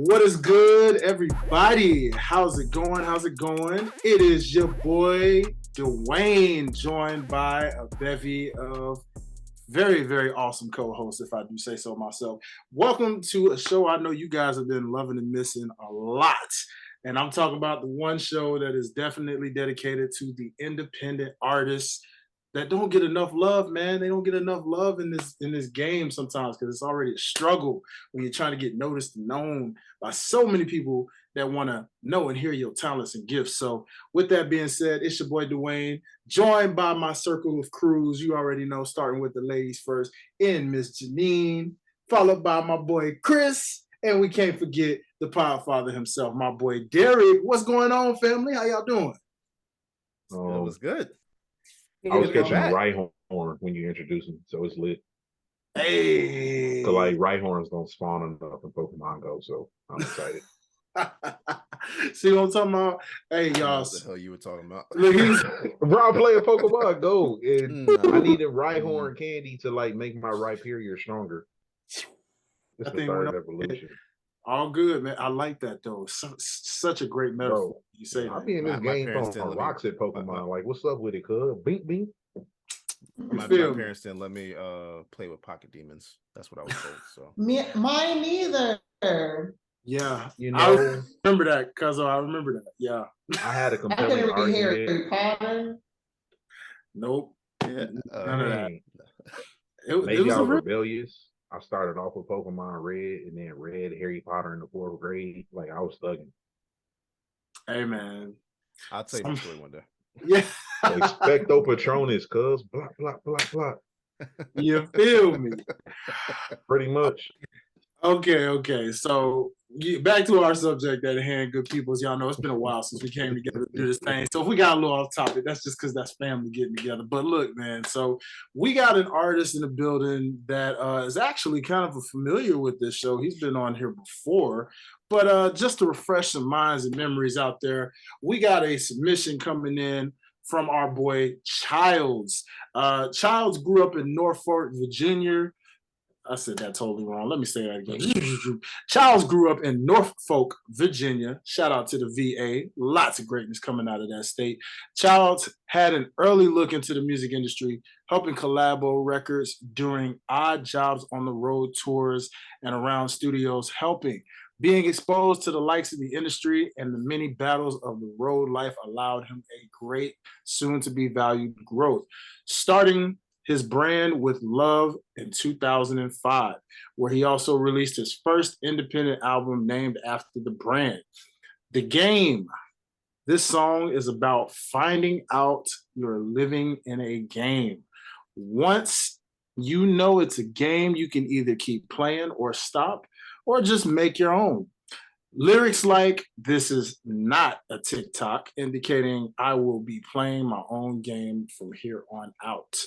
What is good, everybody? How's it going? It is your boy, Dwayne, joined by a bevy of very, very awesome co-hosts, if I do say so myself. Welcome to a show I know you guys have been loving and missing a lot. And I'm talking about the one show that is definitely dedicated to the independent artists that don't get enough love, man. They don't get enough love in this game sometimes because it's already a struggle when you're trying to get noticed and known by so many people that want to know and hear your talents and gifts. So with that being said, it's your boy Dwayne, joined by my circle of crews. You already know, starting with the ladies first, in Miss Janean, followed by my boy Chris, and we can't forget the Power Father himself, my boy Derrick. What's going on, family? How y'all doing? It was good. I was catching the right horn when you introduced him, so it's lit. Hey, so like right horns don't spawn enough in Pokemon Go, so I'm excited. See what I'm talking about? Hey, y'all. What the hell you were talking about? Look, bro, I'm playing Pokemon Go, and I needed right horn candy to like make my Rhyperior stronger. It's the third evolution. All good, man. I like that though. Such a great metaphor. Bro, you say I be in this game throwing rocks at Pokemon. Like, what's up with it, cuz? Beat me. My parents didn't let me play with pocket demons. That's what I was told. So mine neither. Yeah, you know, I remember that, cuz I remember that. Yeah, I had a compelling argument. Harry Potter. Nope. Yeah, none of that. Maybe I was rebellious. I started off with Pokemon Red and then Red Harry Potter in the 4th grade. Like, I was thugging. Hey, man. I'll tell you my story one day. Yeah. Expecto Patronus, cuz. Block, block, block, block. You feel me? Pretty much. Okay. So back to our subject at hand, good people. As y'all know, it's been a while since we came together to do this thing. So if we got a little off topic, that's just because that's family getting together. But look, man, so we got an artist in the building that is actually kind of familiar with this show. He's been on here before. But just to refresh some minds and memories out there, we got a submission coming in from our boy Childz. Childz grew up in Norfolk, Virginia. I said that totally wrong. Let me say that again. Childz grew up in Norfolk, Virginia. Shout out to the VA. Lots of greatness coming out of that state. Childz had an early look into the music industry, helping Collabo Records during odd jobs on the road tours and around studios, helping. Being exposed to the likes of the industry and the many battles of the road life allowed him a great, soon-to-be valued growth. Starting his brand with Love in 2005, where he also released his first independent album named after the brand. The Game. This song is about finding out you're living in a game. Once you know it's a game, you can either keep playing or stop, or just make your own. Lyrics like, "This is not a TikTok," indicating I will be playing my own game from here on out.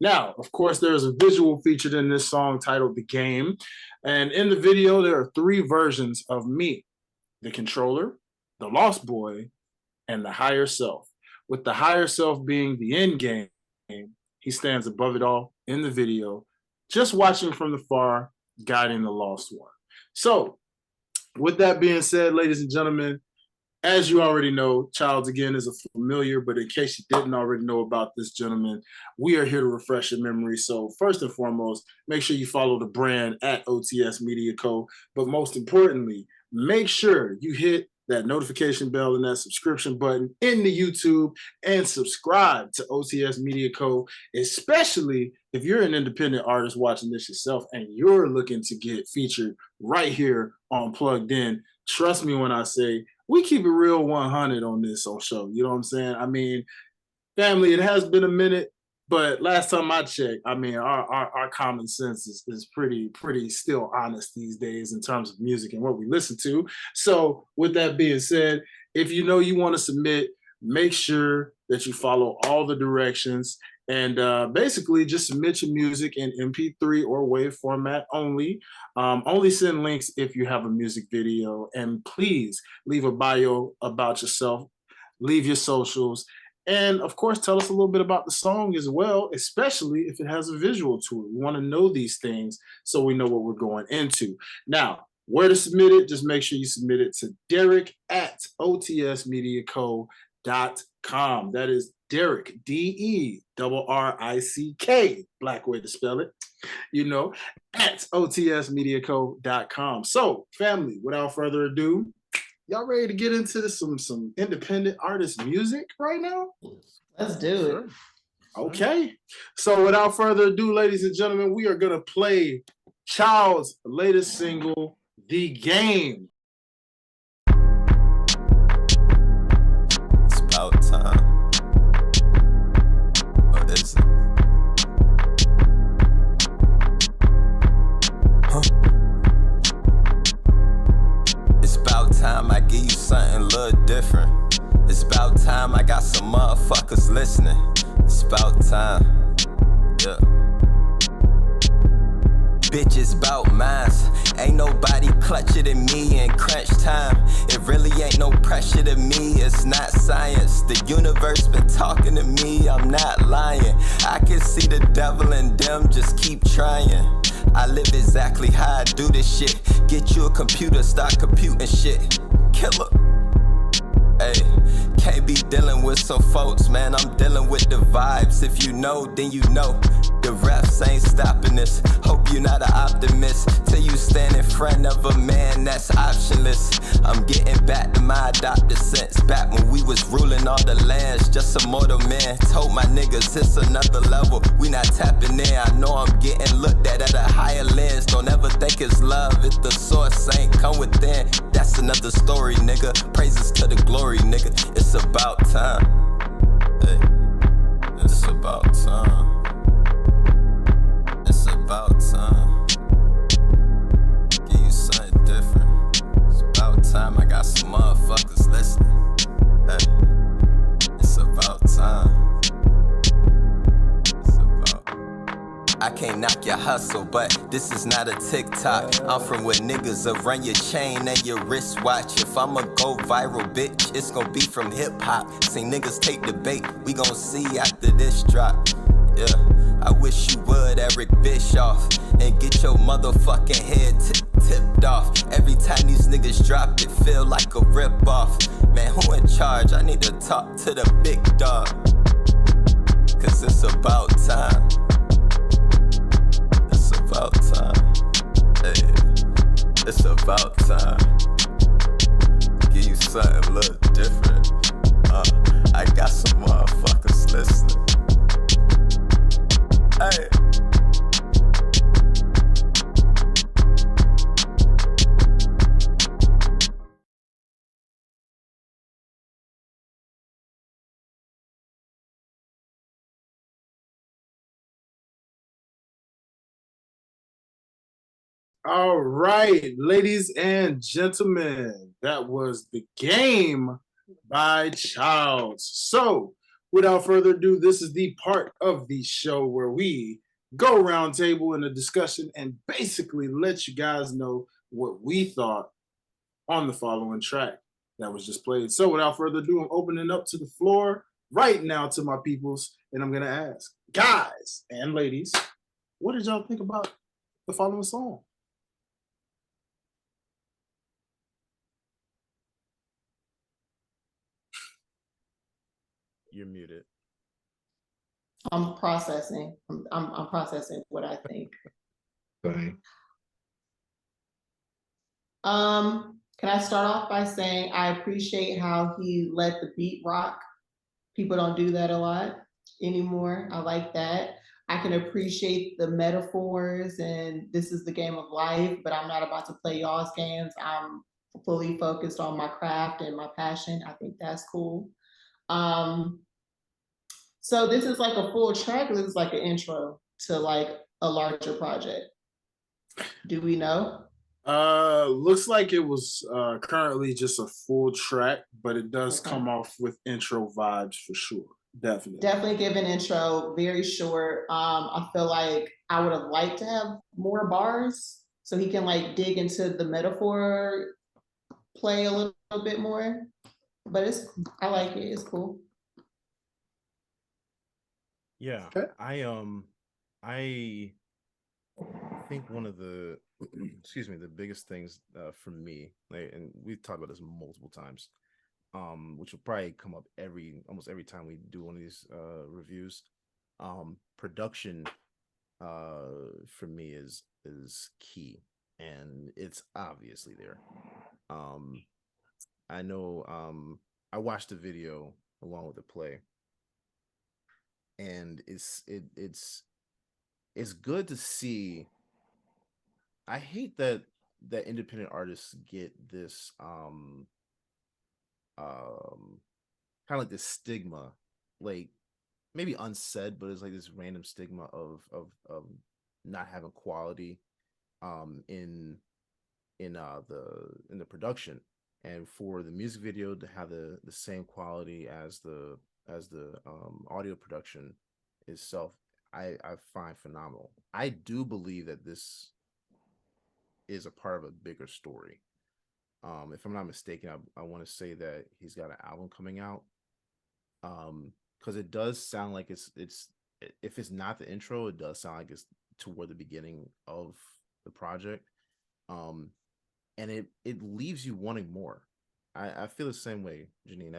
Now, of course, there's a visual featured in this song titled The Game. And in the video, there are 3 versions of me: the controller, the lost boy, and the higher self. With the higher self being the end game, he stands above it all in the video, just watching from the far, guiding the lost one. So, with that being said, ladies and gentlemen, as you already know, Childz again is a familiar, but in case you didn't already know about this gentleman, we are here to refresh your memory. So first and foremost, make sure you follow the brand at OTS Media Co. But most importantly, make sure you hit that notification bell and that subscription button in the YouTube and subscribe to OTS Media Co., especially if you're an independent artist watching this yourself and you're looking to get featured right here on Plugged In. Trust me when I say we keep it real 100 on this show. You know what I'm saying? I mean, family, it has been a minute, but last time I checked, I mean, our common sense is pretty still honest these days in terms of music and what we listen to. So with that being said, if you know you want to submit, make sure that you follow all the directions and basically just submit your music in MP3 or WAV format only. Only send links if you have a music video, and please leave a bio about yourself, leave your socials, and of course, tell us a little bit about the song as well, especially if it has a visual to it. We want to know these things so we know what we're going into. Now, Where to submit it? Just make sure you submit it to Derrick at otsmediaco.com. That is Derrick, Derrick, black way to spell it, at otsmediaco.com. So, family, without further ado, y'all ready to get into some independent artist music right now? Let's do it. Okay. So, without further ado, ladies and gentlemen, we are going to play Child's latest single, The Game. It's about time. Or is it? Huh? It's about time I give you something a little different. It's about time I got some motherfuckers listening. It's about time. Yeah. Bitches bout mines. Ain't nobody clutcher than me in crunch time. It really ain't no pressure to me, it's not science. The universe been talking to me, I'm not lying. I can see the devil in them, just keep trying. I live exactly how I do this shit. Get you a computer, start computing shit. Killer. Hey, can't be dealing with some folks, man. I'm dealing with the vibes. If you know, then you know. The refs ain't stopping this. Hope you're not an optimist. Till you stand in front of a man that's optionless. I'm getting back to my adopted sense. Back when we was ruling all the lands. Just a mortal man. Told my niggas it's another level. We not tapping in. I know I'm getting looked at a higher lens. Don't ever think it's love if the source ain't come within. That's another story, nigga. Praises to the glory, nigga. It's about time. Hey, it's about time. It's about time. Give you something different. It's about time I got some motherfuckers listening. Hey, it's about time. It's about. I can't knock your hustle, but this is not a TikTok. I'm from where niggas will run your chain and your wristwatch. If I'ma go viral, bitch, it's gon' be from hip-hop. Seen niggas take the bait, we gon' see after this drop. Yeah, I wish you would, Eric Bischoff, and get your motherfucking head tipped off. Every time these niggas drop it, feel like a rip-off. Man, who in charge? I need to talk to the big dog. Cause it's about time. It's about time. Hey, it's about time. Give you something a little different. I got some motherfuckers listening. Hey. All right, ladies and gentlemen, that was The Game by Childz. So, without further ado, this is the part of the show where we go round table in a discussion and basically let you guys know what we thought on the following track that was just played. So, without further ado, I'm opening up to the floor right now to my peoples, and I'm going to ask, guys and ladies, what did y'all think about the following song? You're muted. I'm processing. I'm processing what I think. Okay. Can I start off by saying I appreciate how he let the beat rock. People don't do that a lot anymore. I like that. I can appreciate the metaphors and this is the game of life, but I'm not about to play y'all's games. I'm fully focused on my craft and my passion. I think that's cool. So this is like a full track. This is like an intro to like a larger project. Do we know? Looks like it was currently just a full track, but it does come off with intro vibes for sure. Definitely give an intro, very short. I feel like I would have liked to have more bars so he can like dig into the metaphor play a little bit more. But I like it, it's cool. Yeah, okay. I think one of the excuse me, the biggest things for me, like, and we've talked about this multiple times, which will probably come up almost every time we do one of these reviews. Production for me is key, and it's obviously there. I know I watched the video along with the play, and it's good to see. I hate that independent artists get this kind of like this stigma, like maybe unsaid, but it's like this random stigma of not having quality in the production, and for the music video to have the same quality as the audio production itself, I find phenomenal. I do believe that this is a part of a bigger story. If I'm not mistaken, I want to say that he's got an album coming out. Because it does sound like it's if it's not the intro, it does sound like it's toward the beginning of the project. And it leaves you wanting more. I feel the same way, Janine.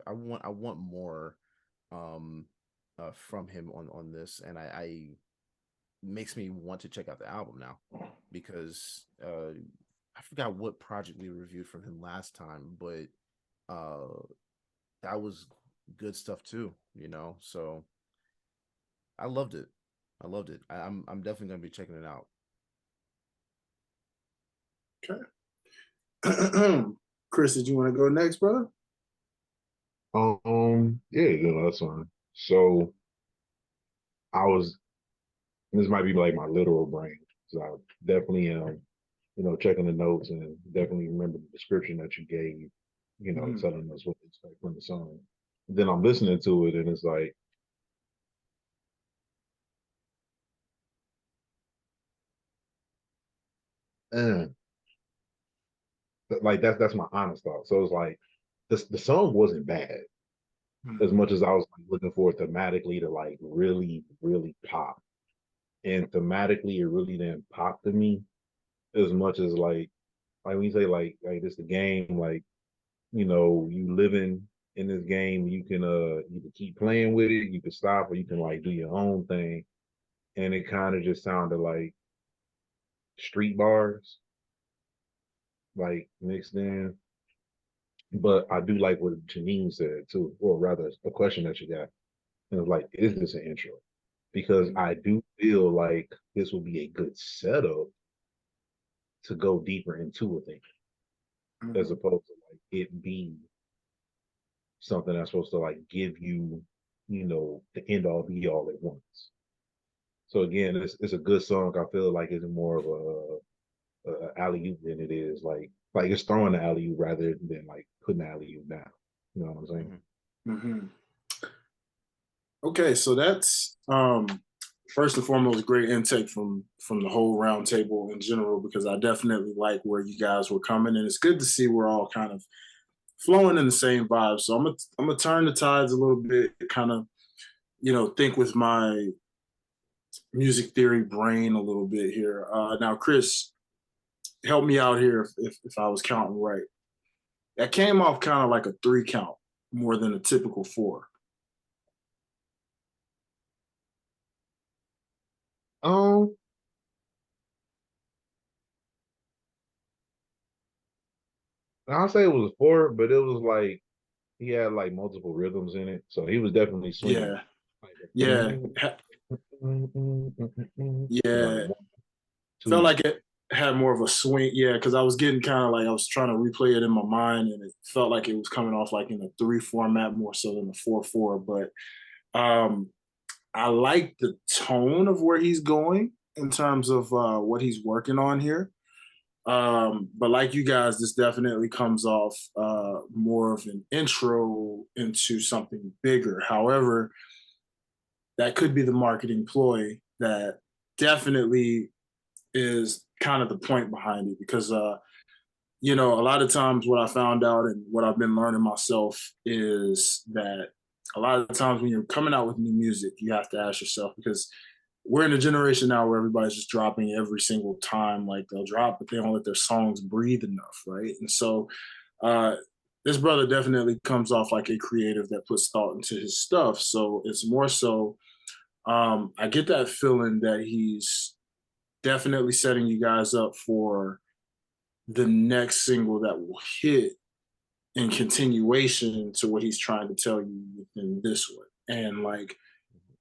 I want more from him on this, and I makes me want to check out the album now, because I forgot what project we reviewed from him last time, but that was good stuff too, so I loved it. I'm definitely gonna be checking it out. Okay. Chris, did you want to go next, brother? Yeah, that's fine. So this might be like my literal brain. So I definitely am, checking the notes, and definitely remember the description that you gave, telling us what to expect from the song. Then I'm listening to it, and it's like, like that's my honest thought. So it's like the song wasn't bad, as much as I was like looking for it thematically to like really, really pop. And thematically, it really didn't pop to me as much as like when you say like this the game, like, you living in this game, you can either keep playing with it, you can stop, or you can like do your own thing. And it kind of just sounded like street bars, like mixed in. But I do like what Janine said too, or rather a question that you got. And it's like, is this an intro? Because I do feel like this will be a good setup to go deeper into a thing, as opposed to like it being something that's supposed to like give you, the end all be all at once. So again, it's a good song. I feel like it's more of a alley oop than it is like it's throwing the alley oop rather than like putting the alley oop down. You know what I'm saying? Mm-hmm. Okay, so that's first and foremost great intake from the whole round table in general, because I definitely like where you guys were coming, and it's good to see we're all kind of flowing in the same vibe. So I'm gonna turn the tides a little bit, kind of think with my music theory brain a little bit here. Now, Chris, help me out here if I was counting right. That came off kind of like a 3 count more than a typical 4. I'll say it was a 4, but it was like he had like multiple rhythms in it, so he was definitely swinging. Yeah. Felt like it had more of a swing. Yeah, because I was getting kind of like, I was trying to replay it in my mind, and it felt like it was coming off like in a 3 format more so than a 4/4. But I like the tone of where he's going in terms of what he's working on here. But like you guys, this definitely comes off more of an intro into something bigger. However, that could be the marketing ploy that definitely is kind of the point behind it, because a lot of times what I found out and what I've been learning myself is that a lot of times when you're coming out with new music, you have to ask yourself, because we're in a generation now where everybody's just dropping every single time. Like they'll drop, but they don't let their songs breathe enough, right? And so uh, this brother definitely comes off like a creative that puts thought into his stuff. So it's more so I get that feeling that he's definitely setting you guys up for the next single that will hit in continuation to what he's trying to tell you within this one. And like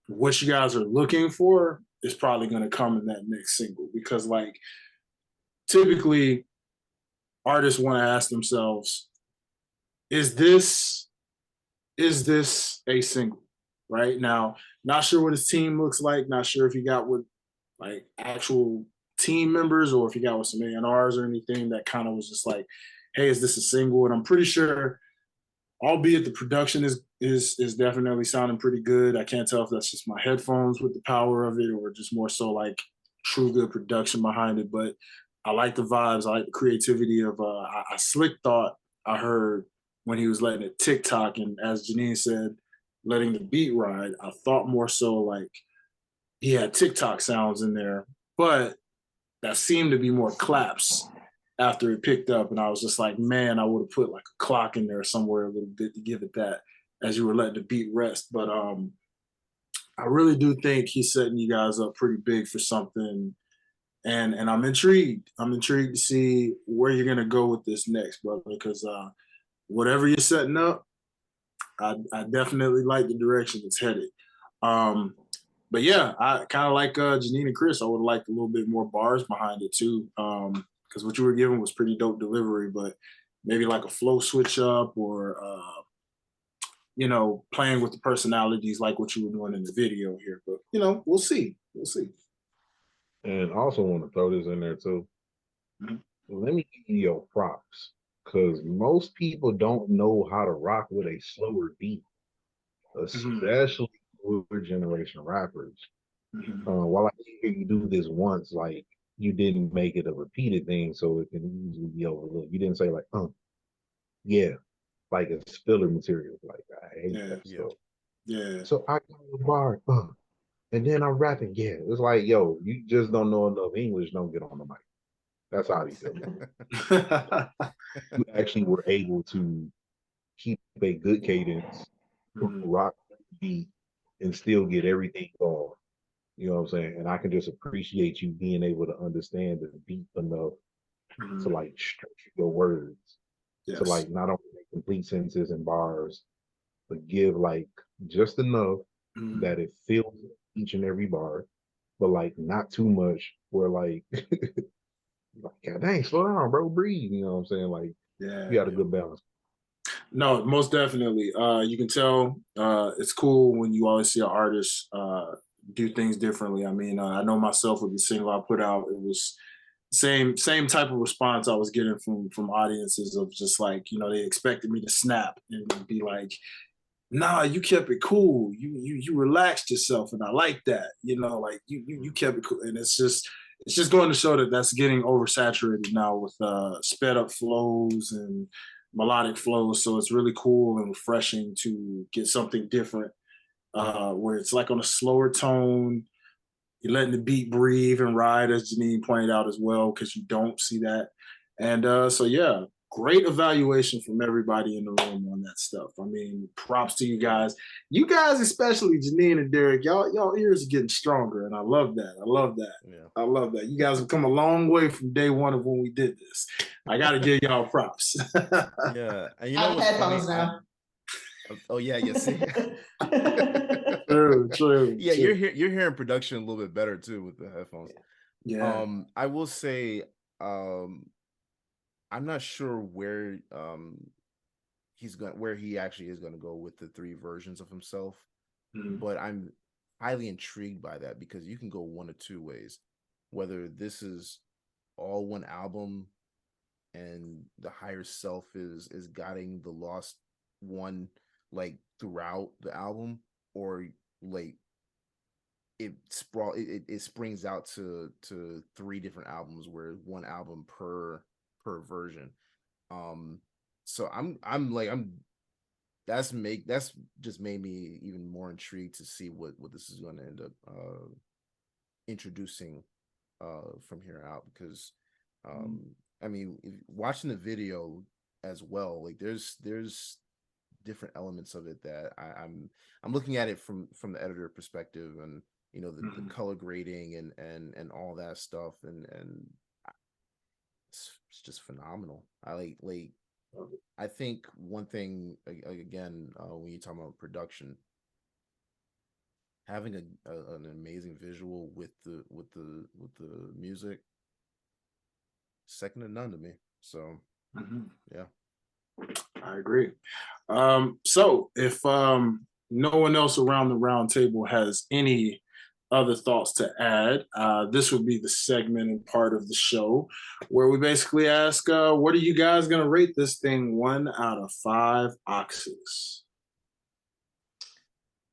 what you guys are looking for is probably going to come in that next single because like typically artists want to ask themselves, is this a single? Right now, not sure what his team looks like, not sure if he got with like actual team members or if he got with some A&Rs or anything that kind of was just like, hey, is this a single? And I'm pretty sure, albeit the production is definitely sounding pretty good. I can't tell if that's just my headphones with the power of it or just more so like true good production behind it. But I like the vibes. I like the creativity of I slick thought I heard when he was letting it TikTok and as Janine said, letting the beat ride. I thought more so like he had TikTok sounds in there, but that seemed to be more claps after it picked up. And I was just like, man, I would have put like a clock in there somewhere a little bit to give it that as you were letting the beat rest. But I really do think he's setting you guys up pretty big for something. And I'm intrigued. I'm intrigued to see where you're gonna go with this next, brother, because whatever you're setting up, I definitely like the direction it's headed. Um, but yeah, I kind of like Janine and Chris. I would have liked a little bit more bars behind it too, because what you were giving was pretty dope delivery. But maybe like a flow switch up, or playing with the personalities like what you were doing in the video here. But we'll see. We'll see. And I also want to throw this in there too. Mm-hmm. Let me give you your props because most people don't know how to rock with a slower beat, especially older generation rappers. While I hear you do this once, like you didn't make it a repeated thing, so it can easily be overlooked. You didn't say like, yeah, like it's filler material. Like I hate that stuff. Yeah. So I got the bar, and then I'm rapping. Yeah, it's like, yo, you just don't know enough English. Don't get on the mic. That's how he feels. You actually were able to keep a good cadence, rock beat, and still get everything going. You know what I'm saying? And I can just appreciate you being able to understand the beat enough to like structure your words to like not only make complete sentences and bars, but give like just enough that it fills each and every bar, but like not too much where like God dang, slow down, bro, breathe. You know what I'm saying? Like you got a good balance. No, most definitely. You can tell it's cool when you always see an artist do things differently. I mean, I know myself with the single I put out, it was same type of response I was getting from audiences of just like, they expected me to snap and be like, nah, you kept it cool. You relaxed yourself, and I like that. Like you kept it cool, and it's just going to show that that's getting oversaturated now with sped up flows and melodic flows. So it's really cool and refreshing to get something different, where it's like on a slower tone. You're letting the beat breathe and ride, as Janine pointed out as well, because you don't see that. And so yeah, great evaluation from everybody in the room on that stuff. I mean, props to you guys. You guys, especially Janine and Derrick, y'all ears are getting stronger, and I love that. I love that. Yeah. I love that. You guys have come a long way from day one of when we did this. I got to give y'all props. Yeah, and I have headphones now. Oh yeah, see. True. Yeah, you're hearing production a little bit better too with the headphones. Yeah. I will say, I'm not sure where he actually is gonna go with the 3 versions of himself, but I'm highly intrigued by that because you can go one of 2 ways. Whether this is all one album and the higher self is guiding the lost one like throughout the album, or like it springs out to 3 different albums where 1 album per version. So that's just made me even more intrigued to see what this is going to end up introducing from here out, because I mean, watching the video as well, like there's different elements of it that I'm looking at it from the editor perspective, and you know, the color grading and all that stuff, and it's just phenomenal. I think one thing again, when you talk about production, having an amazing visual with the music, second to none to me. So yeah, I agree. So if no one else around the round table has any other thoughts to add, this would be the segment and part of the show where we basically ask, what are you guys going to rate this thing 1 out of 5 oxes?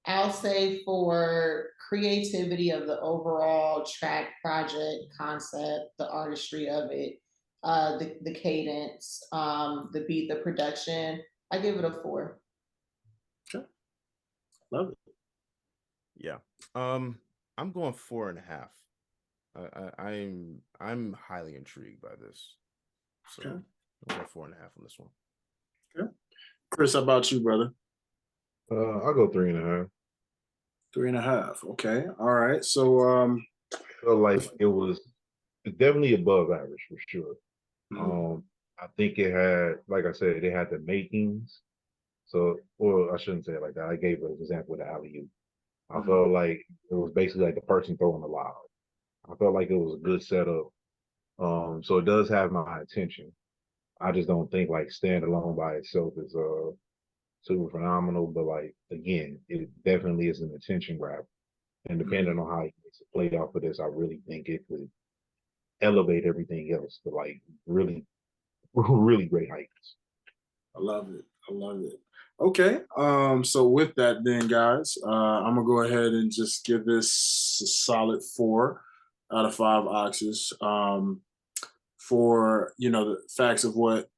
I'll say for creativity of the overall track, project, concept, the artistry of it, the cadence, the beat, the production, I give it a 4. Okay. Love it. Yeah. I'm going 4.5. I'm highly intrigued by this. So okay. I'm going 4.5 on this one. Okay. Chris, how about you, brother? I'll go 3.5. 3.5. Okay. All right. So I feel like it was definitely above average for sure. I think it had, like I said, it had the makings. So, or I shouldn't say it like that. I gave an example with the alley-oop. I felt like it was basically like the person throwing the lob. I felt like it was a good setup. So it does have my attention. I just don't think like standalone by itself is super phenomenal. But like again, it definitely is an attention grab. And depending on how it gets played off of this, I really think it could elevate everything else to like really, really great heights. I love it. I love it. Okay. So with that then, guys, I'm gonna go ahead and just give this a solid 4 out of 5 oxes. For, you know, the facts of what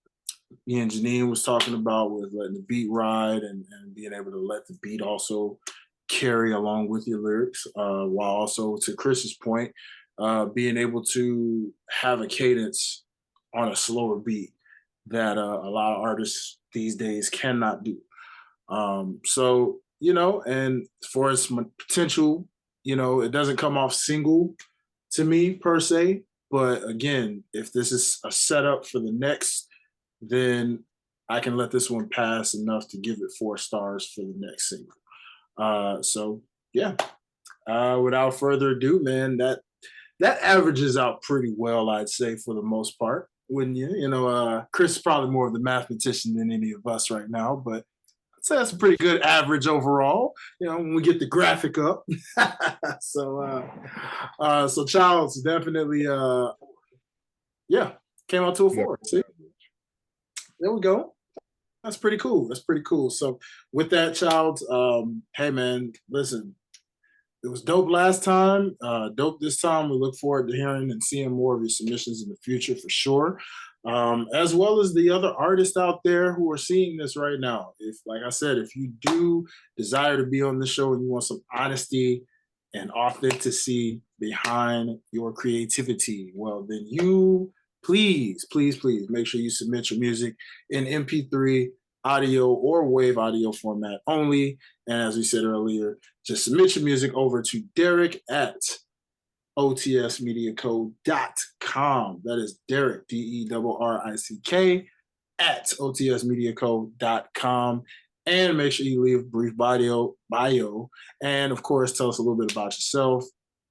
me and Janine was talking about with letting the beat ride and being able to let the beat also carry along with your lyrics, while also, to Chris's point, being able to have a cadence on a slower beat that a lot of artists these days cannot do. So, you know, and for its potential, you know, it doesn't come off single to me per se. But again, if this is a setup for the next, then I can let this one pass enough to give it 4 stars for the next single. So yeah, without further ado, man, that averages out pretty well, I'd say, for the most part, wouldn't you? You know, Chris is probably more of the mathematician than any of us right now, but I'd say that's a pretty good average overall, you know, when we get the graphic up. So Childz definitely, yeah, came out to a 4. See? There we go. That's pretty cool. That's pretty cool. So with that, Childz, hey man, listen, it was dope last time, dope this time. We look forward to hearing and seeing more of your submissions in the future for sure, as well as the other artists out there who are seeing this right now. If, like I said, if you do desire to be on the show and you want some honesty and authenticity behind your creativity, well, then you please make sure you submit your music in MP3, audio, or wave audio format only. And as we said earlier, just submit your music over to Derrick at otsmediaco.com. That is Derrick, DERRICK, at otsmediaco.com. And make sure you leave a brief bio. And of course, tell us a little bit about yourself.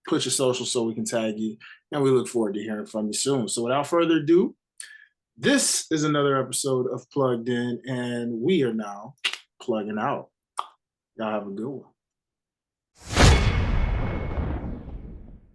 Put your social so we can tag you. And we look forward to hearing from you soon. So without further ado, this is another episode of Plugged In, and we are now plugging out. Y'all have a good one.